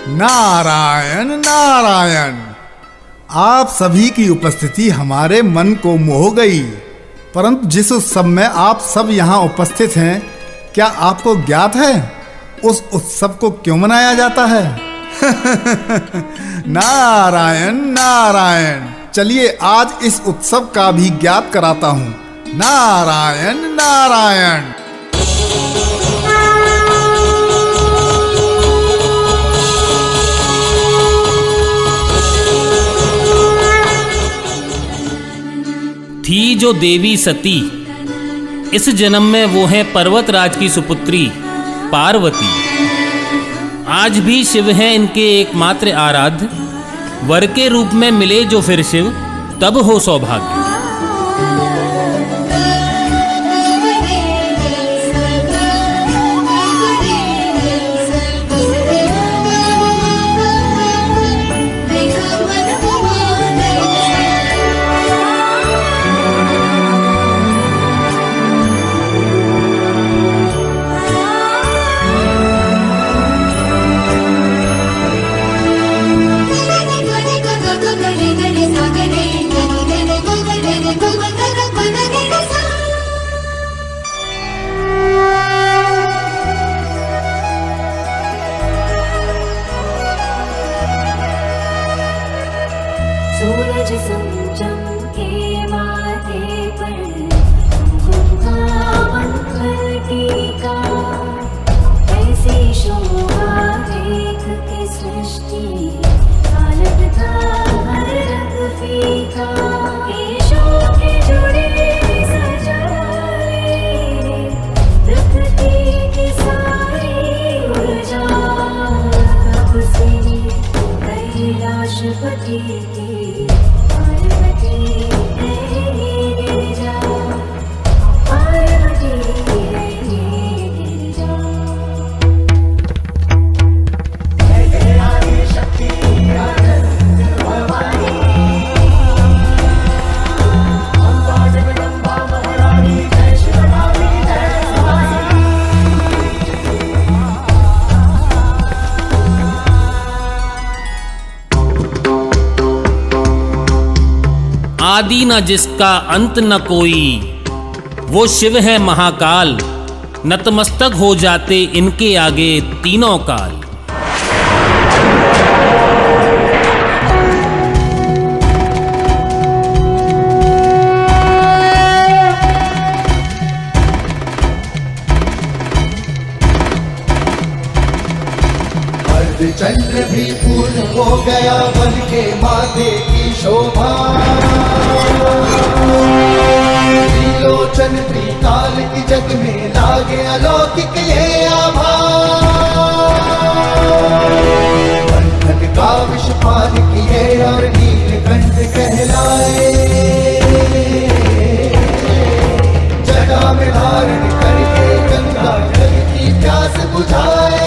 नारायण नारायण। आप सभी की उपस्थिति हमारे मन को मोह गई, परंतु जिस उत्सव में आप सब यहाँ उपस्थित हैं, क्या आपको ज्ञात है उस उत्सव को क्यों मनाया जाता है? नारायण नारायण। चलिए आज इस उत्सव का भी ज्ञात कराता हूँ। नारायण नारायण। थी जो देवी सती, इस जन्म में वो है पर्वतराज की सुपुत्री पार्वती। आज भी शिव हैं इनके एकमात्र आराध्य। वर के रूप में मिले जो फिर शिव, तब हो सौभाग्य। सूरज संजम के माथे पर कुमकुम मंगल टीका, ऐसी शोभा देख के सृष्टि आनंद था हर रंग फीका। ईशों के जुड़े सजाए प्रकृति की सारी ऊर्जा, कब से कैलाशपति की आदि न जिसका अंत न कोई, वो शिव है महाकाल। नतमस्तक हो जाते इनके आगे तीनों काल। चंद्र भी पूर्ण हो गया बन के माथे की शोभा। त्रिलोचन त्रिकाल की जग में लागे अलौकिक ये आभा। बंधन का विष पान किए और नीलकंठ कहलाए, जटा में धारण करके गंगा जल की प्यास बुझाए।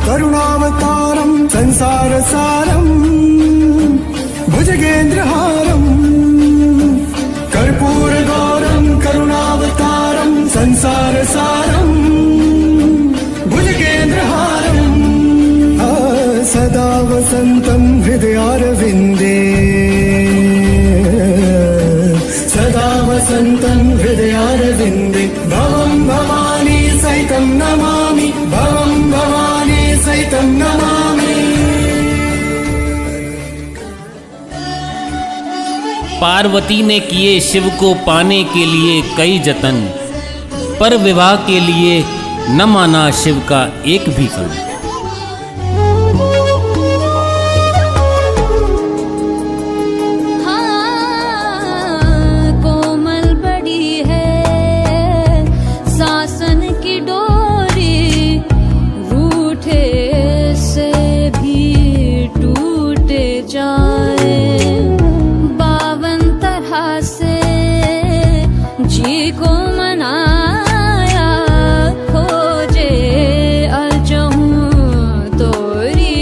करुणावतारं संसारसारं भुजगेन्द्रहारं। कर्पूरगौरं करुणावतारं संसारसारं भुजगेन्द्रहारं। सदा वसन्तं हृदयारविन्दे, सदा वसन्तं हृदयारविन्दे। भवं भवानी सहितं नमामि, भवं भवानी सहितं नमामि। पार्वती ने किए शिव को पाने के लिए कई जतन, पर विवाह के लिए न माना शिव का एक भी कण। जाए बाबा को मनाया खोजे अजहूं तोरी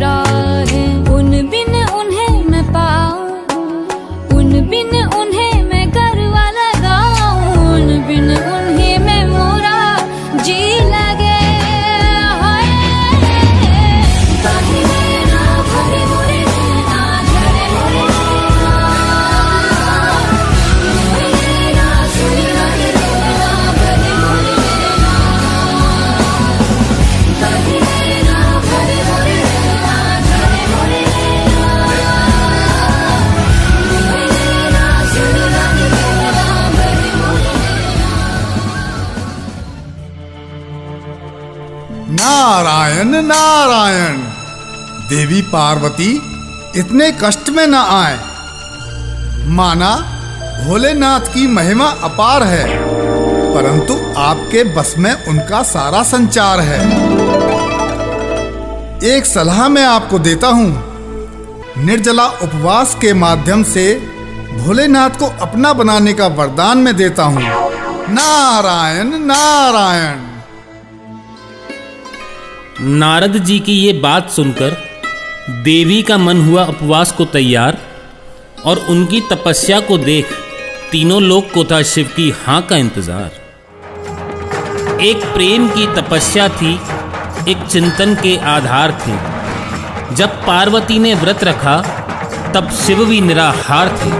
राहें। उन बिन उन्हें मैं पाऊं, उन बिन उन्हें मैं करवा लगाऊं, उन बिन उन्हें मैं मोरा जी लगे। हाय कभी ना भरे मोरे ना झरे मोरे ना सुन लगे ना भरे मोरे कभी ना भरे मोरे ना झरे मोरे ना सुन लगे ना भरे मोरे। नारायण नारायण। देवी पार्वती इतने कष्ट में न आए। माना भोलेनाथ की महिमा अपार है, परंतु आपके बस में उनका सारा संचार है। एक सलाह मैं आपको देता हूँ, निर्जला उपवास के माध्यम से भोलेनाथ को अपना बनाने का वरदान मैं देता हूँ। नारायण नारायण। नारद जी की ये बात सुनकर देवी का मन हुआ उपवास को तैयार, और उनकी तपस्या को देख तीनों लोग को था शिव की हाँ का इंतजार। एक प्रेम की तपस्या थी, एक चिंतन के आधार थे। जब पार्वती ने व्रत रखा तब शिव भी निराहार थे।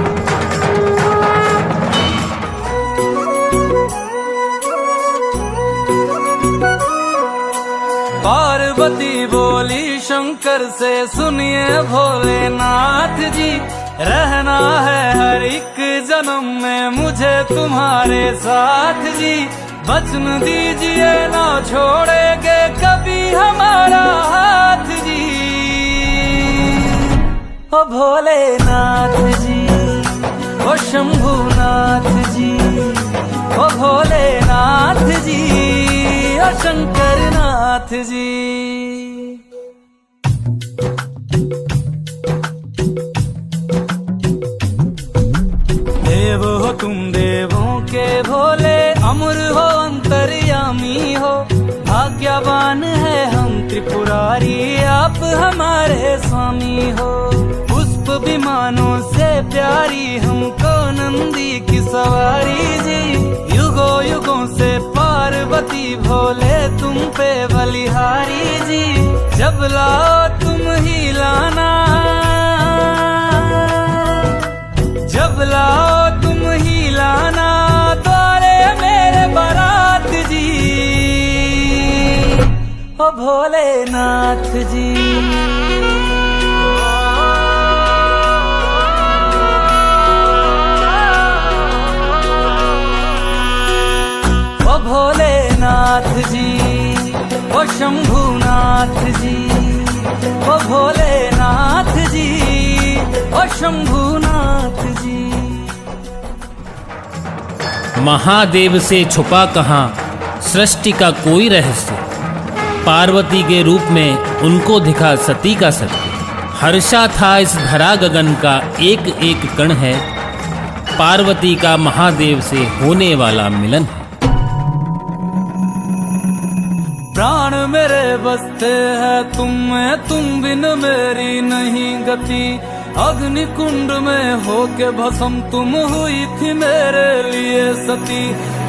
पार्वती बोली शंकर से, सुनिए भोलेनाथ जी, रहना है हर एक जन्म में मुझे तुम्हारे साथ जी। वचन दीजिए ना छोड़ेंगे कभी हमारा हाथ जी। ओ भोलेनाथ जी, ओ शंभुनाथ जी, ओ भोलेनाथ जी, ओ शंकरनाथ जी। देव हो तुम देवों के भोले, अमर हो अंतर्यामी हो। भाग्यवान है हम त्रिपुरारी, आप हमारे स्वामी हो। पुष्प विमानों से प्यारी हमको नंदी की सवारी जी। युगों युगों से पार्वती भोले तुम पे बलिहारी जी। जब लाओ तुम ही लाना, जब लाओ तुम ही लाना द्वारे मेरे बारात जी। ओ भोलेनाथ जी, ओ भोलेनाथ जी, ओ शंभुनाथ जी, ओ भोलेनाथ जी, ओ शंभुनाथ जी। महादेव से छुपा कहाँ सृष्टि का कोई रहस्य, पार्वती के रूप में उनको दिखा सती का सत्य। हर्षा था इस धरा गगन का एक एक कण है, पार्वती का महादेव से होने वाला मिलन है। प्राण मेरे बसते हैं तुम में, तुम बिन मेरी नहीं गति। अग्नि कुंड में होके भस्म तुम हुई थी मेरे लिए सती।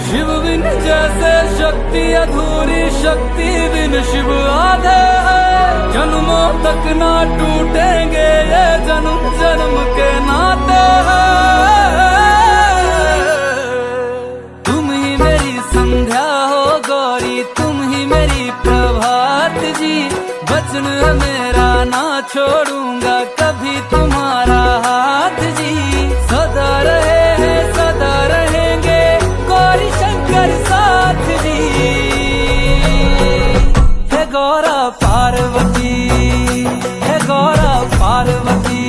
शिव बिन जैसे शक्ति अधूरी, शक्ति बिन शिव आधे है। जन्मों तक ना टूटेंगे ये जन्म जन्म के नाते हैं। तुम ही मेरी संध्या हो गौरी, तुम ही मेरी प्रभात जी। वचन मेरा ना छोड़ूंगा कभी तुम्हारा हाथ जी। सदा रहे हैं सदा रहेंगे गौरी शंकर साथ जी। हे गौरा पार्वती, हे गौरा पार्वती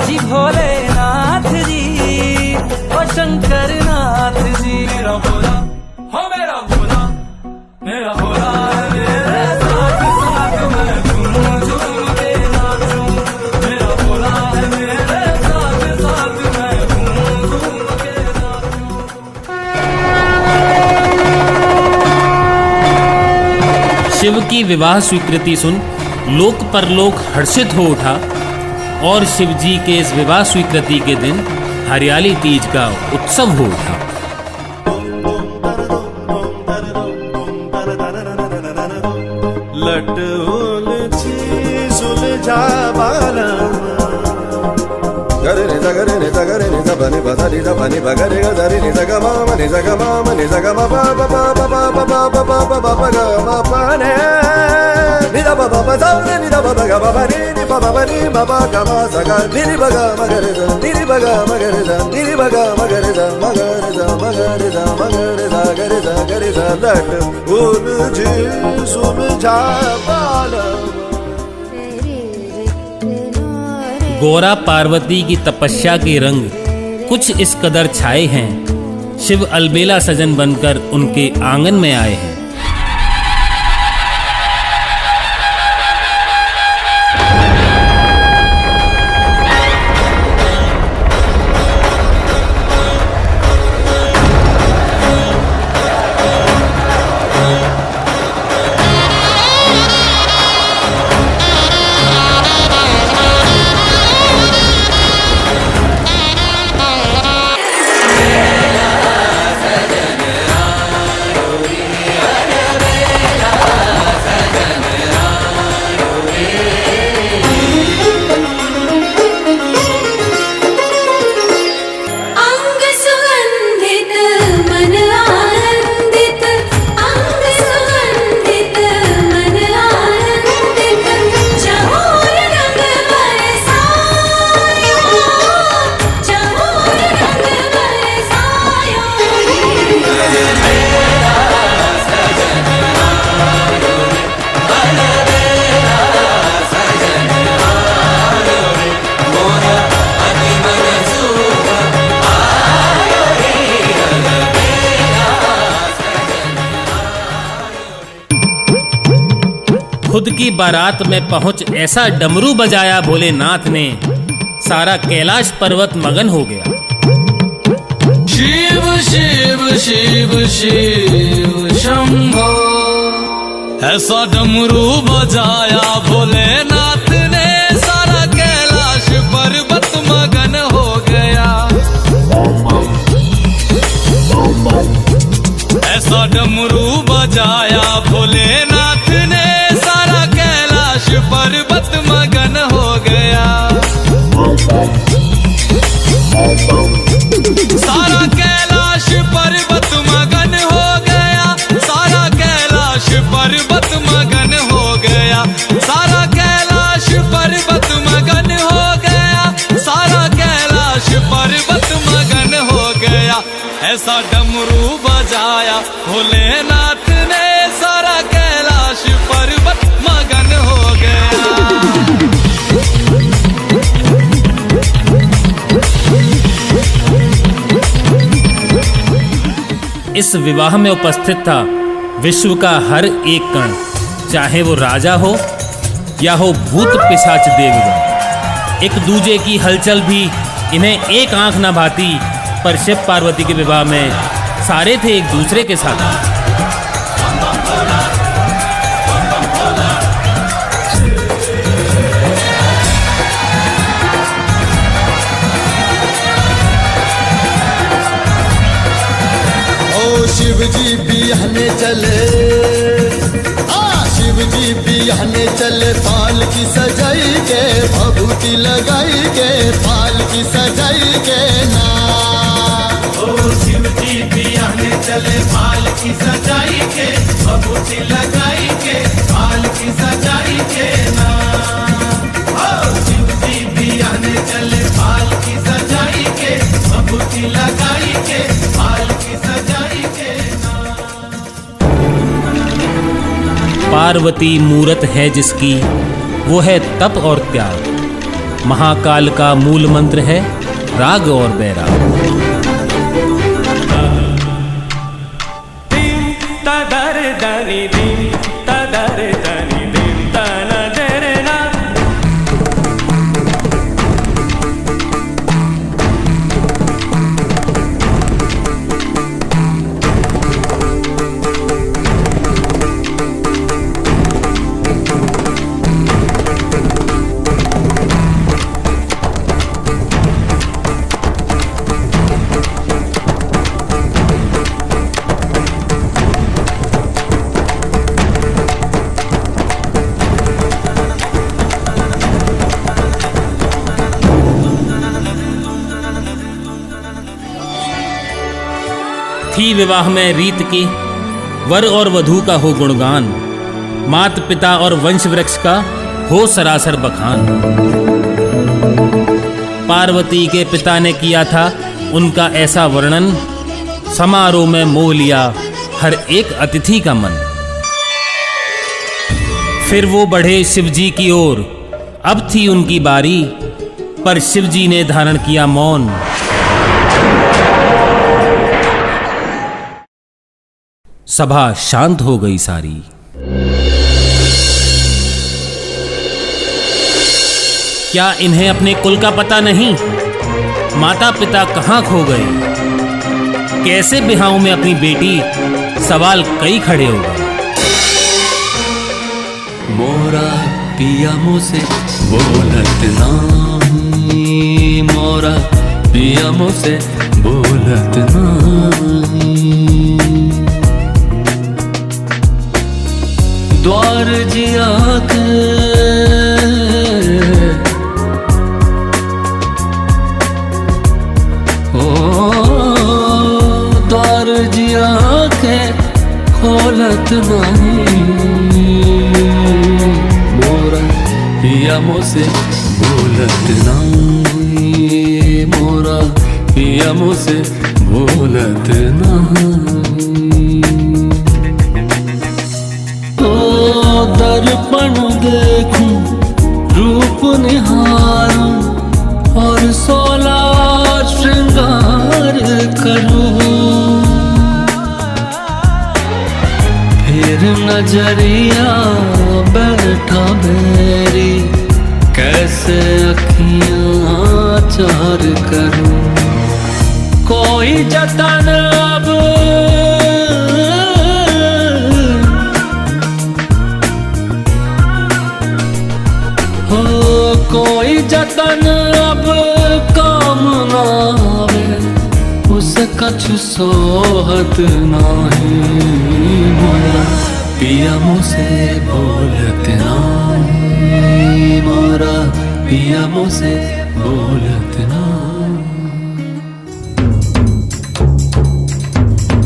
जी। भोलेनाथ जी, ओ शंकरनाथ जी। मेरा भोला हो मेरा भोला, मेरा भोला मेरे साथ साथ मैं झूम झूम के नाचूं। मेरा भोला की विवाह स्वीकृति सुन लोक परलोक हर्षित हो उठा और शिव जी के इस विवाह स्वीकृति के दिन हरियाली तीज का उत्सव हो उठा। लट उलझी सुलझा बालम गरे नि गरे नि गरे नि बनि बदरि बनि बगरे गदरि नि गमा मनि गमा बा बा बा बा बा बा बा बा बा बा बा ग मा पने नि दा बा बा दा नि दा बा ग बा बा नि बा बा नि बा बा ग मा सा ग नि बा ग मगरे द नि बा ग मगरे द नि बा ग मगरे द मगरे द मगरे द मगरे द गरे द गरे द लट उलझी सुलझा बालम। गौरा पार्वती की तपस्या के रंग कुछ इस कदर छाए हैं, शिव अलबेला सजन बनकर उनके आंगन में आए हैं। खुद की बारात में पहुंच ऐसा डमरू बजाया भोलेनाथ ने, सारा कैलाश पर्वत मगन हो गया। शिव शिव शिव शिव शंभो, ऐसा डमरू बजाया भोलेनाथ ने, सारा कैलाश पर्वत मगन हो गया। ऐसा डमरू बजाया भोलेनाथ ने, सारा कैलाश पर्वत मगन हो गया। सारा कैलाश पर्वत मगन हो गया, सारा कैलाश पर्वत मगन हो गया, सारा कैलाश पर्वत मगन हो गया, सारा कैलाश पर्वत मगन हो गया। ऐसा डमरू बजाया भोलेनाथ ने, सारा कैलाश पर्वत मगन हो गया। इस विवाह में उपस्थित था विश्व का हर एक कण, चाहे वो राजा हो या हो भूत पिशाच देवगण। एक दूजे की हलचल भी इन्हें एक आंख न भाती, पर शिव पार्वती के विवाह में सारे थे एक दूसरे के साथ। शिव जी बिहने चले, शिव जी बिहने चले, फाल की सजाई के, भभूति लगाई के, फाल की सजाई के ना। ओ शिव जी बिहने चले, फाल की सजाई के, भभूति लगाई के, फाल की सजाई के ना। ओ शिव जी बिहने चले, फाल की सजाई के, भभूति लगाई के, फाल की सजाई के। पार्वती मूरत है जिसकी, वो है तप और त्याग। महाकाल का मूल मंत्र है राग और बैराग। तदर दनि दिन, तदर दनि दिन, तना दरना। थी विवाह में रीत के, वर और वधू का हो गुणगान, मात पिता और वंश वृक्ष का हो सरासर बखान। पार्वती के पिता ने किया था उनका ऐसा वर्णन, समारोह में मोह लिया हर एक अतिथि का मन। फिर वो बढ़े शिवजी की ओर, अब थी उनकी बारी, पर शिवजी ने धारण किया मौन। सभा शांत हो गई सारी। क्या इन्हें अपने कुल का पता नहीं? माता पिता कहाँ खो गए? कैसे बिहाऊं में अपनी बेटी? सवाल कई खड़े हो गए। मोरा पिया मुझसे बोलत नाही, मोरा पिया मुझसे बोलत नाही। द्वार जिया के द्वार जिया के खोलत नहीं, मोरा पिया मुझसे बोलत नहीं, मोरा पिया मुझसे बोलत नहीं। ओ दर्पण देखूं रूप निहारूं और 16 श्रृंगार करूं, फिर नजरिया बैठा मेरी, कैसे अखियां चार करूं। कोई जतन अब कोई जतन अब काम ना आवे, उसे कछु सोहत नाही, मोरा पिया मुझसे बोलत नाही, मोरा पिया मुझसे बोलत नाही।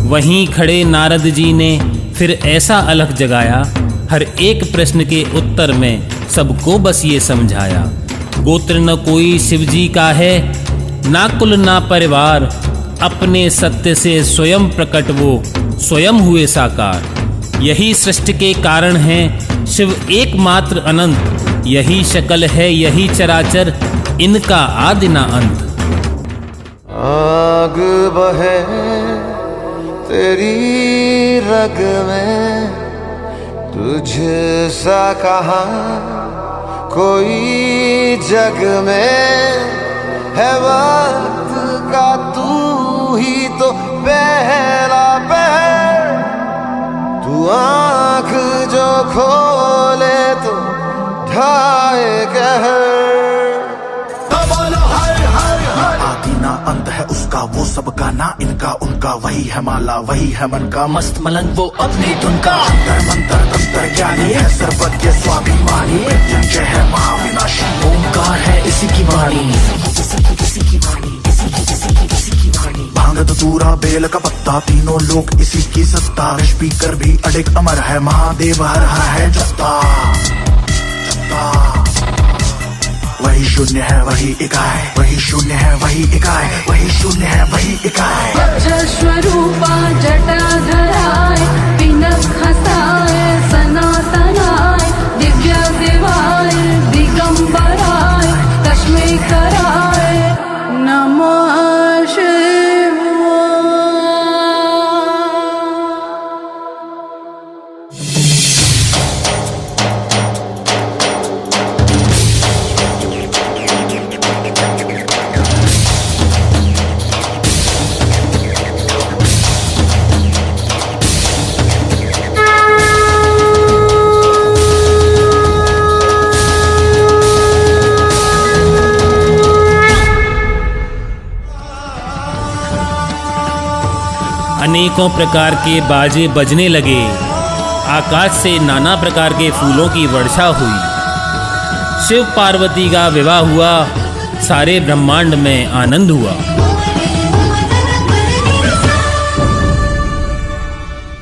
वहीं खड़े नारद जी ने फिर ऐसा अलख जगाया, हर एक प्रश्न के उत्तर में सबको बस ये समझाया। गोत्र न कोई शिवजी का है, ना कुल ना परिवार, अपने सत्य से स्वयं प्रकट वो स्वयं हुए साकार। यही सृष्टि के कारण हैं शिव एकमात्र अनंत, यही शकल है यही चराचर, इनका आदि ना अंत। आग बहे तेरी रग में, तुझसा कहा कोई जग में है, वक्त का तू ही तो पहला पहर, तू आँख जो खोले तो ढाए कहर। आदि ना अंत है उसका, वो सबका ना इनका, उनका वही है माला वही है मन का, मस्त मलंग वो अपनी धुन का। अंतर मंत्र तंत्र ज्ञानी है सर्वज्ञ स्वाभिमानी, मृत्युंजय है महाविनाशी, ओंकार है इसी की वाणी, इसी की वाणी, इसी की वाणी। भांग धतूरा बेल का पत्ता तीनों लोग इसी की सत्ता, स्पीकर भी अडिग अमर है, महादेव हर है जत्ता। वही शून्य है वही इकाई, वही शून्य है वही इकाई, वही शून्य है वही इकाई। स्वरूपा जटाधराय पिनक खसाय सनातनाय दिव्य देवाय दिगंबराय कश्मीकराय नमः शिवाय। अनेकों प्रकार के बाजे बजने लगे, आकाश से नाना प्रकार के फूलों की वर्षा हुई। शिव पार्वती का विवाह हुआ, सारे ब्रह्मांड में आनंद हुआ।